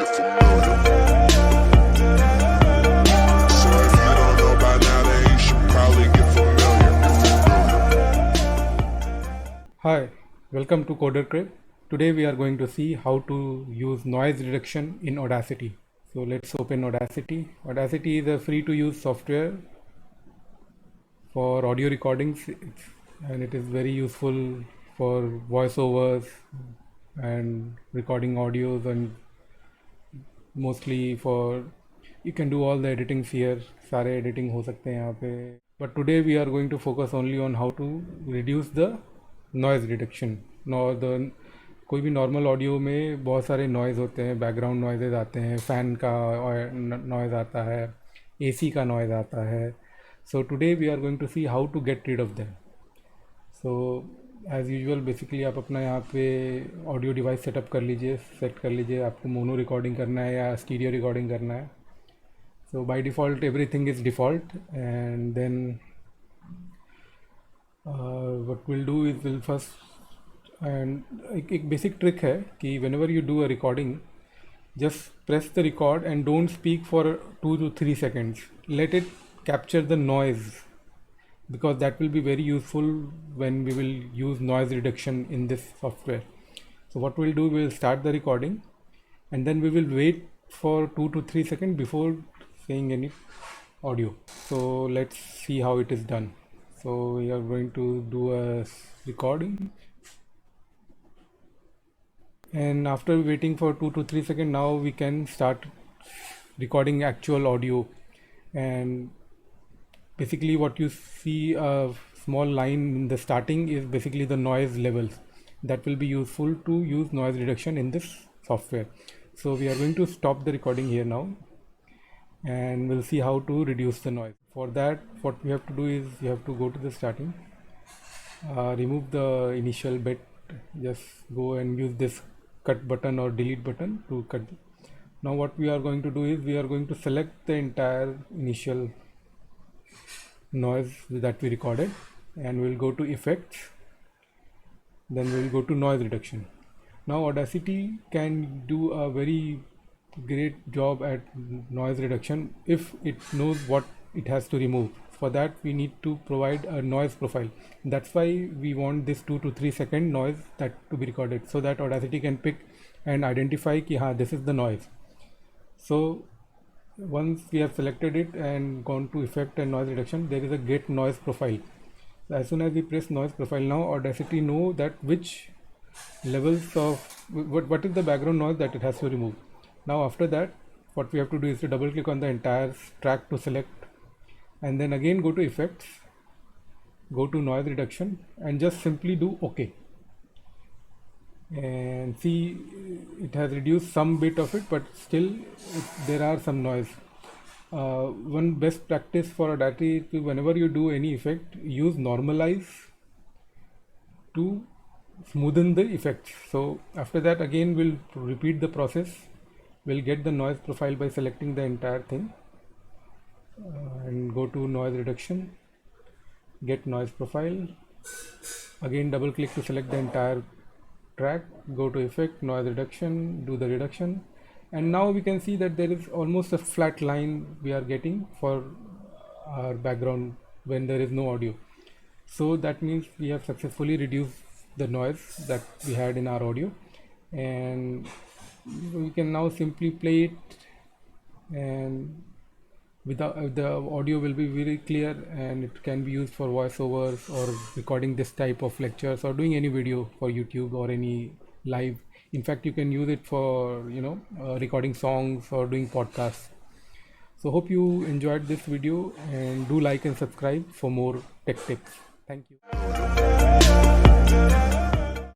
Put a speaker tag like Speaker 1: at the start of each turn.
Speaker 1: get familiar. So if you don't know by now, then you should probably get familiar.
Speaker 2: Hi, welcome to Coder Crib. Today we are going to see how to use noise reduction in Audacity. So let's open Audacity. Audacity is a free to use software for audio recordings, and it is very useful for voiceovers and recording audios, and mostly for you can do all the editings here. सारे editing हो सकते हैं यहाँ पे. But today we are going to focus only on how to reduce the noise reduction. कोई भी normal audio में बहुत सारे नॉइज़ होते हैं, बैकग्राउंड नॉइज़ेज आते हैं, फ़ैन का नॉइज़ आता है, एसी का नॉइज़ आता है. So today we are going to see how to get rid of them. So as usual basically आप अपना यहाँ पे ऑडियो डिवाइस सेट कर लीजिए आपको मोनो रिकॉर्डिंग करना है या स्टीरियो रिकॉर्डिंग करना है. So by default everything is default, and then what will do is will first, and एक बेसिक ट्रिक है कि whenever you do a recording, just press the record and don't speak for 2 to 3 seconds. Let it capture the noise, because that will be very useful when we will use noise reduction in this software. So what we'll do, we'll start the recording and then we will wait for 2 to 3 seconds before saying any audio. So let's see how it is done. So we are going to do a recording, and after waiting for 2 to 3 seconds, now we can start recording actual audio. And basically what you see a small line in the starting is basically the noise levels that will be useful to use noise reduction in this software. So we are going to stop the recording here now, and we'll see how to reduce the noise. For that, what we have to do is you have to go to the starting, remove the initial bit, just go and use this cut button or delete button to cut. Now what we are going to do is we are going to select the entire initial noise that we recorded, and we'll go to effects, then we'll go to noise reduction. Now Audacity can do a very great job at noise reduction if it knows what it has to remove. For that we need to provide a noise profile. That's why we want this 2 to 3 second noise that to be recorded, so that Audacity can pick and identify ki haan, this is the noise. So once we have selected it and gone to effect and noise reduction, there is a get noise profile. As soon as we press noise profile, now Audacity know that which levels of what is the background noise that it has to remove. Now after that, what we have to do is to double click on the entire track to select, and then again go to effects, go to noise reduction, and just simply do OK. And see, it has reduced some bit of it, but still there are some noise. One best practice for Audacity is to, whenever you do any effect, use normalize to smoothen the effect. So after that, again we'll repeat the process. We'll get the noise profile by selecting the entire thing, and go to noise reduction, get noise profile, again double click to select the entire track, go to effect, noise reduction, do the reduction, and now we can see that there is almost a flat line we are getting for our background when there is no audio. So that means we have successfully reduced the noise that we had in our audio, and we can now simply play it, and the audio will be very clear, and it can be used for voiceovers or recording this type of lectures or doing any video for YouTube or any live. In fact, you can use it for recording songs or doing podcasts. So hope you enjoyed this video, and do like and subscribe for more tech tips. Thank you.